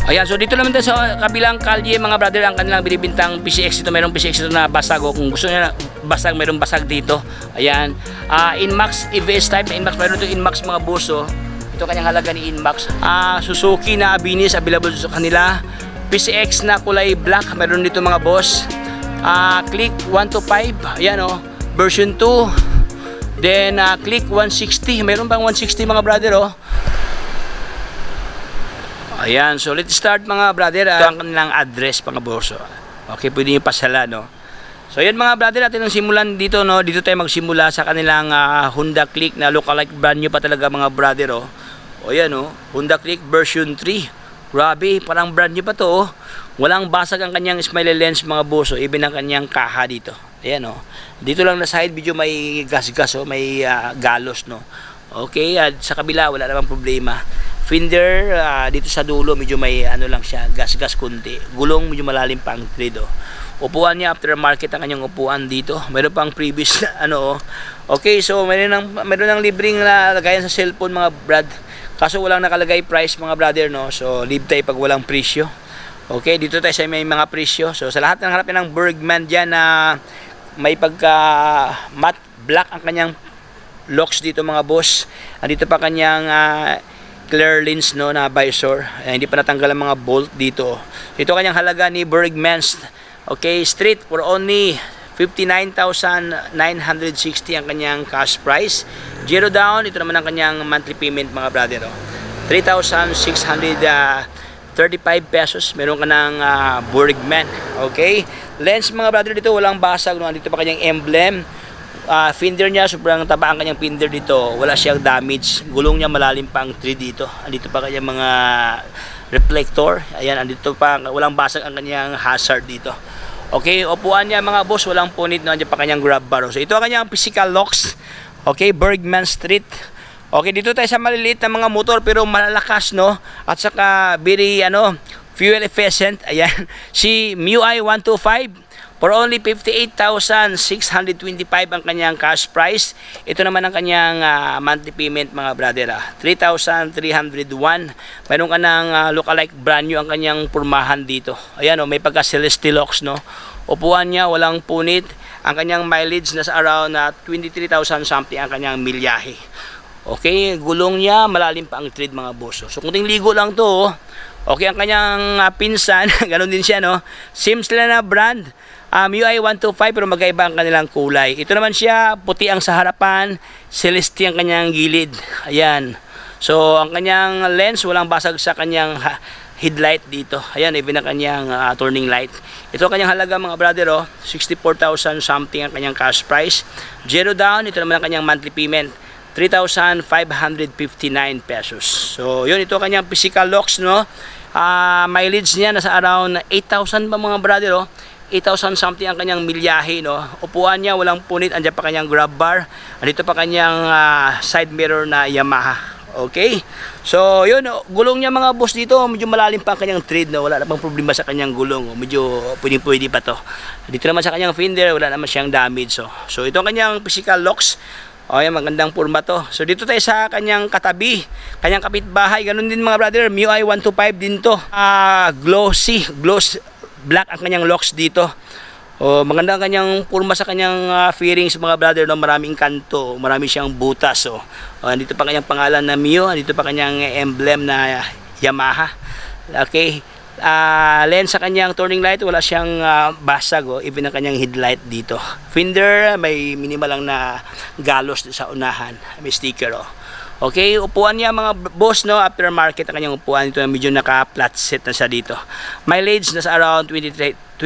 Ayan, so dito naman tayo sa kabilang kalye mga brother, ang kanilang binibintang PCX dito. Mayroong PCX dito na basag, o kung gusto nyo na basag, mayroong basag dito. Ayan, Inmax EVS type na Inmax, mayroon ito Inmax mga buso. Ito kanyang halaga ni Inmax. Suzuki na Abinis available sa kanila. PCX na kulay black, mayroon dito mga boss. Click 125, ayan o, version 2. Then Click 160, mayroon bang 160 mga brother o. Ayan, so let's start mga brother. Ito ang kanilang address mga boss. Okay, pwede nyo pasala, no? So yan mga brother, natin ang simulan dito, no? Dito tayo magsimula sa kanilang Honda Click na lookalike brand new pa talaga mga brother, oh. O yan, oh, Honda Click version 3. Grabe, parang brand new pa to, oh. Walang basag ang kanyang smiley lens mga boss, oh. Even ang kanyang kaha dito. Ayan, oh. Dito lang na side video may gas-gas, oh. May galos, no? Okay, sa kabila wala namang problema. Fender dito sa dulo medyo may ano lang siya, gas-gas kunti. Gulong medyo malalim pa ang thread, oh. Upuan niya aftermarket ang kanyang upuan dito. Meron pang previous na ano, oh. Okay, so meron ng libreng lagayan sa cellphone mga brad. Kaso walang nakalagay price mga brother, no. So leave tayo pag walang presyo. Okay, dito tayo sa may mga presyo. So sa lahat ng harapin ng Bergman diyan na may pagka matte black ang kanyang locks dito mga boss. Andito pa kanyang clear lens, no, na visor. Hindi pa natanggal ang mga bolt dito. Ito kanyang halaga ni Bergmans. Okay, street for only 59,960 ang kanyang cash price. Zero down. Ito naman ang kanyang monthly payment mga brother, oh. 3,635 pesos. Meron ka ng Bergman. Okay, lens mga brother dito walang basag, no. Dito pa kanyang emblem. Fender niya, sobrang taba ang kanyang fender dito. Wala siyang damage. Gulong niya malalim pa ang thread dito. Andito pa kanyang mga reflector. Ayan, andito pa. Walang basag ang kanyang hazard dito. Okay, upuan niya mga boss. Walang punit. No? Andiyan pa kanyang grab bar. So, ito ang kanyang physical locks. Okay, Bergman Street. Okay, dito tayo sa maliliit na mga motor pero malalakas, no? At saka very, fuel efficient. Ayan, si MIUI 125. For only 58,625 ang kanyang cash price. Ito naman ang kanyang monthly payment mga brother. 3,301. Mayroon ka ng lookalike brand new ang kanyang purmahan dito. Ayan, oh, may pagka Celestilux, no. Upuan niya walang punit. Ang kanyang mileage nasa around 23,000 something ang kanyang milyahe. Okay, gulong niya malalim pa ang tread mga boss. So kung ligo lang to, oh. Okay, ang kanyang pinsan, ganoon din siya, no. Same sila na brand. MIUI 125 pero magkaiba ang kanilang kulay. Ito naman siya, puti ang sa harapan, celeste ang kanyang gilid. Ayan. So, ang kanyang lens, walang basag sa kanyang headlight dito. Ayan, even ang kanyang turning light. Ito ang kanyang halaga mga brother, oh. 64,000 something ang kanyang cash price. Zero down, ito naman ang kanyang monthly payment. 3,559 pesos. So, yun, ito ang kanyang physical locks, no. Mileage niya nasa around 8,000 ba mga brother, oh. 8,000 something ang kanyang milyahe, no. Upuan niya walang punit, andiyan pa kanyang grab bar, andito pa kanyang side mirror na Yamaha. Okay, so yun, gulong niya mga boss dito medyo malalim pa ang kanyang tread, no. Wala namang problema sa kanyang gulong, medyo pwede pa to. Dito naman sa kanyang fender wala naman siyang damage. So ito ang kanyang physical locks. Yan, magandang forma to. So dito tayo sa kanyang katabi, kanyang kapitbahay, ganun din mga brother, MIUI 125 din to. Gloss black ang kanyang locks dito. Maganda ang kanyang forma sa kanyang fairings mga brother, no? Maraming kanto, marami siyang butas. Dito pa kanyang pangalan na Mio, dito pa kanyang emblem na Yamaha. Okay, lens sa kanyang turning light, wala siyang basag, even ang kanyang headlight dito. Fender, may minimal lang na galos sa unahan, may sticker, oh. Okay, upuan niya mga boss, no, aftermarket ang kanyang upuan. Ito medyo naka-flat set na siya dito. Mileage nasa around 23,000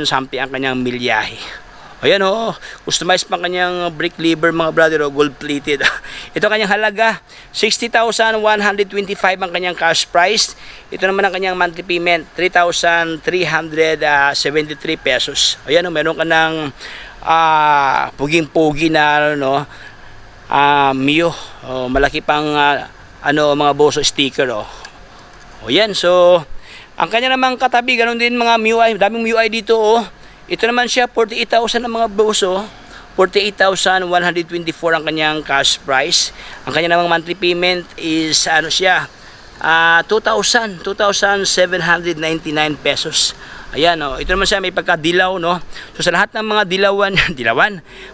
something ang kanyang milyahe. Ayan, oh, customized pa kanyang brake lever mga brother, oh, gold plated. Ito kanyang halaga, 60,125 ang kanyang cash price. Ito naman ang kanyang monthly payment, 3,373 pesos. Ayan, oh, meron ka ng puging-pugi na Mio, malaki pang mga boso sticker, oh. Yan, so ang kanya namang katabi ganoon din mga MIUI, daming MIUI dito, oh. Ito naman siya 48,000 ang mga boso, 48,124 ang kanyang cash price. Ang kanya namang monthly payment is 2,799 pesos. Ayan, oh. Ito naman siya, may pagkadilaw, no? So sa lahat ng mga dilawan,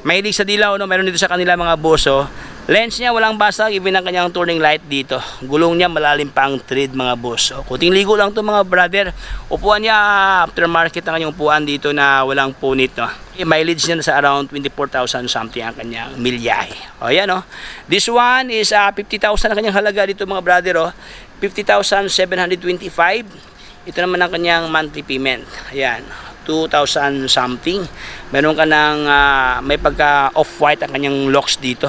mahilig sa dilaw, no? Meron dito sa kanila mga boss, oh. Lens niya walang basag, even ang kanyang turning light dito. Gulong niya malalim pa ang thread, mga boss. So, kunting ligo lang to mga brother. Upuan niya aftermarket ang kanyang upuan dito na walang punit, no? Mileage niya sa around 24,000 something ang kanyang milyahe. O yan, oh. This one is 50,000 ang kanyang halaga dito mga brother, oh. 50,725. Ito naman ang kanyang monthly payment. Ayan, 2,000 something. Meron ka ng may pagka off-white ang kanyang locks dito.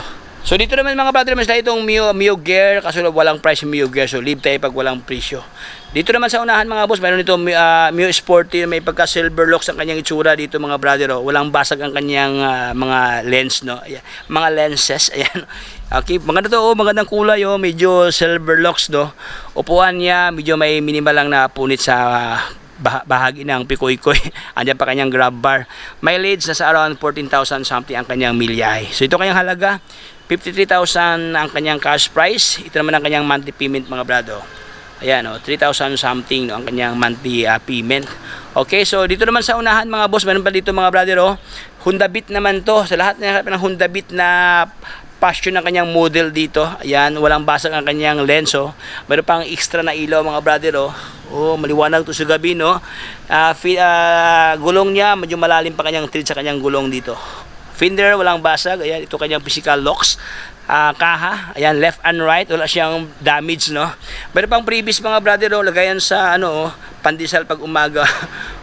So dito naman mga brother, mas itong Mio Gear, kaso walang price yung Mio Gear, so leave tayo pag walang presyo. Dito naman sa unahan mga boss, meron itong Mio Sporty, may pagka silver locks ang kanyang itsura dito mga brother, oh. Walang basag ang kanyang mga lens, no? Ayan, mga lenses, ayan. Okay, maganda to, oh, magandang kulay, oh, medyo silver locks, no? Upuan niya, medyo may minimal lang na punit sa bahagi ng pikoy-koy. Andiyan pa kanyang grab bar. Mileage nasa around 14,000 something ang kanyang milyahe. So ito kanyang halaga, 53,000 ang kanyang cash price. Ito naman ang kanyang monthly payment mga brado. Ayan, oh, 3,000 something, no, ang kanyang monthly payment. Okay, so dito naman sa unahan mga boss, meron pa dito mga brother, oh, Honda Beat naman to. Sa lahat ng Honda Beat na passion ng kanyang model dito. Ayan, walang basag ang kanyang lens, oh. Meron pang extra na ilaw mga brother, oh. Oh, maliwanag to sa gabi, no. Gulong niya, medyo malalim pa kanyang thread sa kanyang gulong dito. Fender, walang basag. Ayan, ito kanyang physical locks. Kaha, ayan, left and right, wala siyang damage, no. Meron pang previous mga brother, oh, lagayan sa ano, oh, pandesal pag umaga.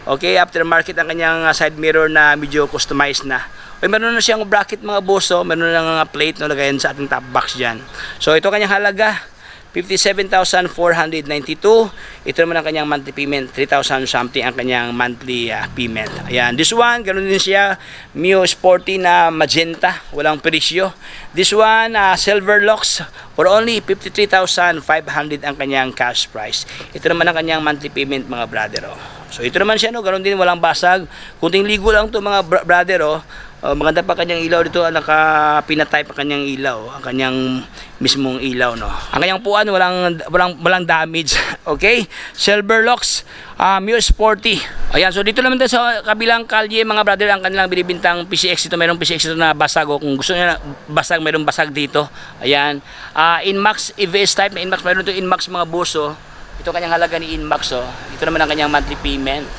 Okay, aftermarket ang kanyang side mirror na medyo customized na. Okay, meron na siyang bracket mga boss, oh. Meron na nga plate, no, lagayan sa ating top box dyan. So ito kanyang halaga, 57,492. Ito naman ang kanyang monthly payment, 3,000 something ang kanyang monthly payment. Ayan, this one, ganoon din siya, Mio Sporty na magenta, walang presyo. This one, silver locks, for only 53,500 ang kanyang cash price. Ito naman ang kanyang monthly payment mga brother, oh. So ito naman siya, no, ganoon din, walang basag. Kunting ligo lang to mga brother, oh. Maganda pa kanyang ilaw dito, pinatay pa kanyang ilaw, ang kanyang mismong ilaw, no. Ang kanyang puan walang damage. Okay? Silver locks, Mio Sporty. Ayan, so dito naman tayo sa kabilang kalye mga brother, ang kanilang binibintang PCX ito, mayroong PCX ito na basag, o kung gusto niyo na basag, mayroong basag dito. Ayan. Inmax EVS type na Inmax, mayroon ito Inmax mga boso. Ito kanyang halaga ni Inmax, oh. Ito naman ang kanyang monthly payment,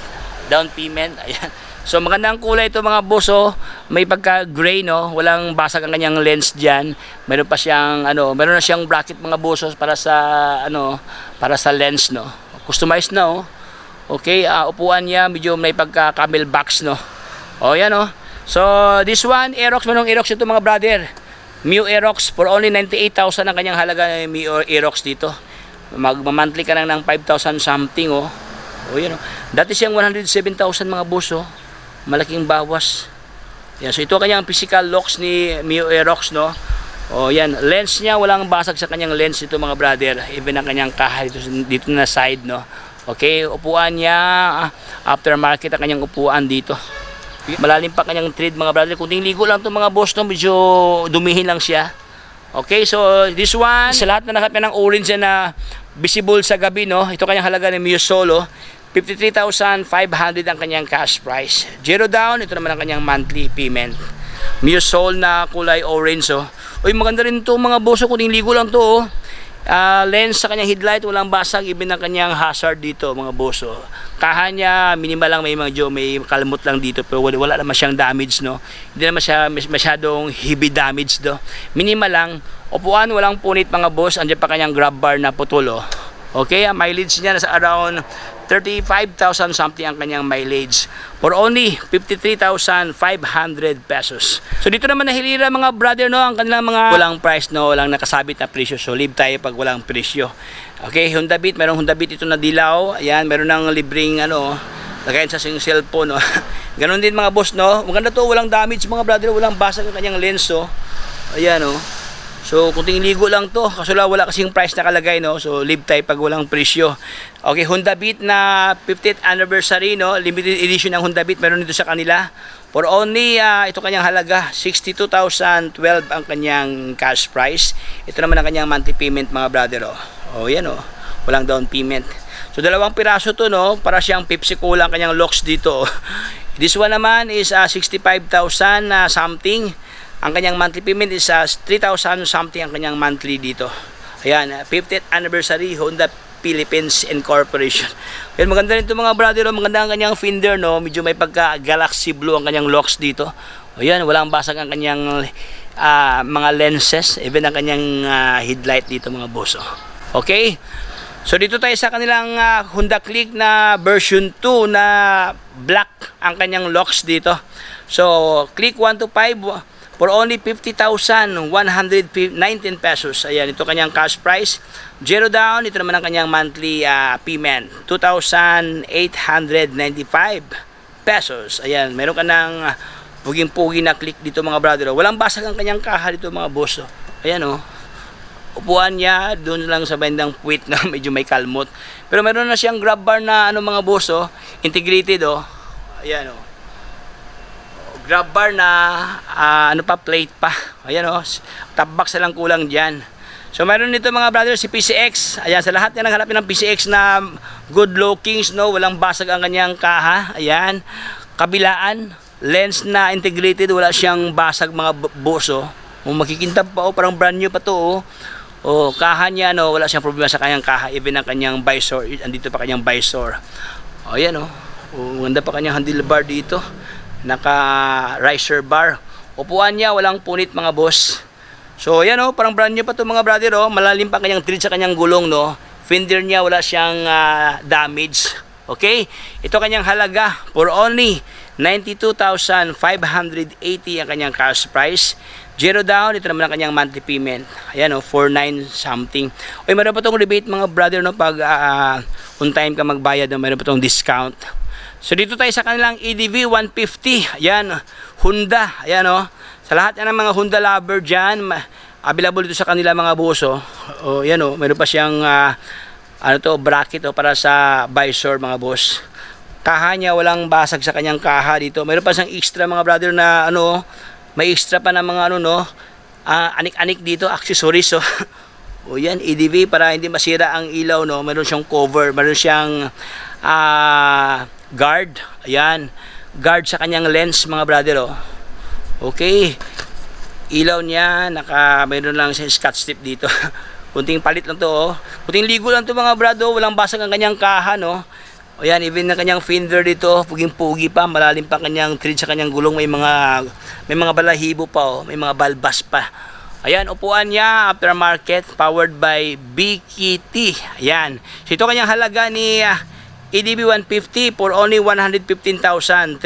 down payment. Ayan. So magandang kulay ito mga boss, oh. May pagka gray, no, walang basag ang kanyang lens diyan. Meron pa siyang meron na siyang bracket mga boss, oh, para sa lens, no. Customized na, oh. Okay, upuan niya medyo may pagka camel box, no. Oh, yan, oh. So this one, Aerox, merong Aerox ito mga brother. Mio Aerox for only 98,000 ang kanyang halaga ng Mio Aerox dito. Mag-monthly ka lang ng 5,000 something, oh. Oh, yan, oh. Dati siyang 107,000 mga boss, oh. Malaking bawas. Yan, so ito kanyang physical locks ni Mio Aerox, no. O yan, lens niya walang basag sa kanyang lens ito mga brother. Even ang kanyang kaha dito na side, no. Okay, upuan niya aftermarket ang kanyang upuan dito. Malalim pa kanyang thread mga brother. Kunting ligo lang to mga boss, no, medyo dumihin lang siya. Okay, so this one, sa lahat na nakapya ng orange na visible sa gabi, no. Ito kanyang halaga ni Mio Solo, 53,500 ang kanyang cash price. Zero down, ito naman ang kanyang monthly payment. Mio Soul na kulay orange, oh. Uy, maganda rin to mga boss, kuning ligo lang to, oh. Lens sa kanyang headlight, walang basag, even ang kanyang hazard dito mga boss, oh. Kaha niya, minimal lang, may kalmot lang dito, pero wala naman siyang damage, no. Hindi naman siya masyadong heavy damage, do. Minimal lang. Upuan, walang punit mga boss, andyan pa kanyang grab bar na putol, oh. Okay, ang mileage niya nasa around 35,000 something ang kanyang mileage for only 53,500 pesos. So dito naman nahilira mga brother, no, ang kanilang mga walang price, no, walang nakasabit na presyo. So leave tayo pag walang presyo. Okay, Honda Beat, merong Honda Beat ito na dilaw. Ayan, meron ng libreng lagayan sa cellphone, no. Ganon din mga boss, no. Maganda to, walang damage mga brother, walang basag ang kanyang lens, oh. Ayan, oh. So, kunting ligo lang to. Kaso wala kasing price nakalagay, no? So, leave tayo pag walang presyo. Okay, Honda Beat na 50th anniversary, no? Limited edition ng Honda Beat. Meron dito sa kanila. For only, ito kanyang halaga, 62,012 ang kanyang cash price. Ito naman ang kanyang monthly payment, mga brother, oh. Oh, yan, oh. walang down payment. So dalawang piraso to, no, para siyang Pepsi Cola ang kanyang locks dito. This one naman is 65,000 something. Ang kanyang monthly payment is 3,000 something ang kanyang monthly dito. Ayan, 50th anniversary Honda Philippines Incorporation. Ayan, maganda rin ito mga brother, maganda ang kanyang fender, no, medyo may pagka galaxy blue ang kanyang locks dito. Ayan, walang basag ang kanyang mga lenses, even ang kanyang headlight dito mga boss. Okay, so dito tayo sa kanilang Honda Click na version 2 na black ang kanyang locks dito. So Click 1 to 5 for only 50,119 pesos. Ayan, ito kanyang cash price. Zero down, ito naman ang kanyang monthly payment, 2,895 pesos. Ayan, meron ka ng puging-pugi na Click dito mga brother. Walang basag ang kanyang kaha dito mga boss. Ayan, upuan niya doon lang sa bandang puwit na medyo may kalmot. Pero meron na siyang grab bar na mga boss, integrated. Ayan, grab bar na plate pa. Ayan, top box na lang kulang dyan. So meron dito mga brother si PCX. Ayan, sa lahat na naghanap ng PCX na good lookings, walang basag ang kanyang kaha. Ayan, kabilaan, lens na integrated, wala siyang basag mga boss. Makikintab pa, parang brand new pa to. Kaha niya, wala siyang problema sa kanyang kaha. Even ang kanyang visor, andito pa kanyang visor. Ayan, ganda pa kanyang handlebar dito. Naka riser bar. Upuan niya walang punit mga boss. So ayan, parang brand new pa to mga brother. Malalim pa kanyang thread sa kanyang gulong, fender niya wala siyang damage. Okay, ito kanyang halaga for only 92,580 ang kanyang cash price. Zero down, ito naman ang kanyang monthly payment. Ayan, 49 something. Meron pa tong rebate mga brother, pag on time ka magbayad, meron pa tong discount. So dito tayo sa kanilang EDV 150. Ayan, Honda. Ayan, sa lahat ng mga Honda lover dyan, available dito sa kanila mga boss. Ayan, meron pa siyang bracket para sa visor mga boss. Kaha niya walang basag sa kanyang kaha dito. Meron pa siyang extra mga brother na may extra pa na mga anik-anik dito, accessories. Yan, EDV para hindi masira ang ilaw, meron siyang cover, meron siyang guard. Ayan, guard sa kanyang lens mga brother. Okay, ilaw niya mayroon lang siyang scotch tip dito. Kunting palit lang to. Kunting ligo lang to mga brother, walang basag ang kanyang kaha. Ayan, even na kanyang fender dito, puging-pugi pa, malalim pa kanyang thread sa kanyang gulong, may mga balahibo pa, may mga balbas pa. Ayan, upuan niya aftermarket, powered by BKT. Ayan, so ito kanyang halaga ni EDV 150 for only 115,362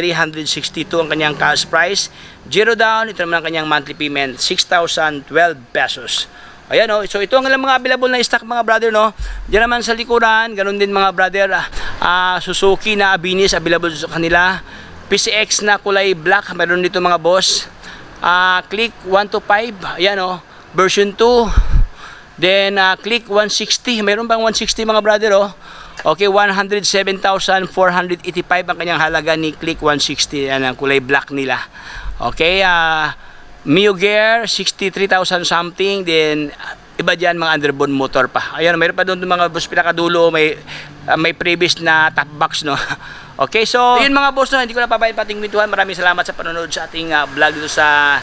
ang kanyang cash price. Zero down, ito naman ang kanyang monthly payment, 6,012 pesos. Ayan, so ito ang mga available na stock mga brother, Diyan naman sa likuran, ganun din mga brother, Suzuki na Abinis available sa kanila. PCX na kulay black, meron dito mga boss. Click 1 to 5, ayan, version 2. Then Click 160, meron pang 160 mga brother, Okay, 107,485 ang kanyang halaga ni Click 160, ang kulay black nila. Okay, Mio Gear 63,000 something, then iba diyan mga underbone motor pa. Ayan, mayroon pa doon mga boss pinakadulo, may previous na top box, Okay, so yun mga boss, hindi ko na pabayad pating mintuhan. Maraming salamat sa panonood sa ating vlog dito sa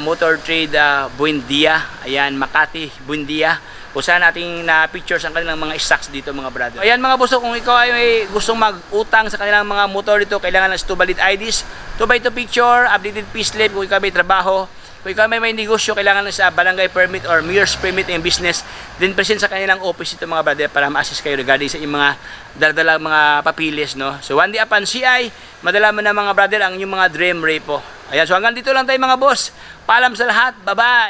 Motor Trade Buendia. Ayan, Makati Buendia. Usahan nating na pictures ang kanilang mga stocks dito mga brother. Ayan mga boss, kung ikaw ay may gustong mag-utang sa kanilang mga motor dito, kailangan ng valid IDs, 2x2 picture, updated payslip kung ikaw may trabaho, kung ikaw may negosyo, kailangan ng sa barangay permit or mayor's permit in business, then present sa kanilang office ito mga brother para ma-assist kayo regarding sa inyong mga daladalang mga papilis, So one day upon CI, madala mo na mga brother ang inyong mga dream repo. Ayan, so hanggang dito lang tayo mga boss. Paalam sa lahat, bye-bye!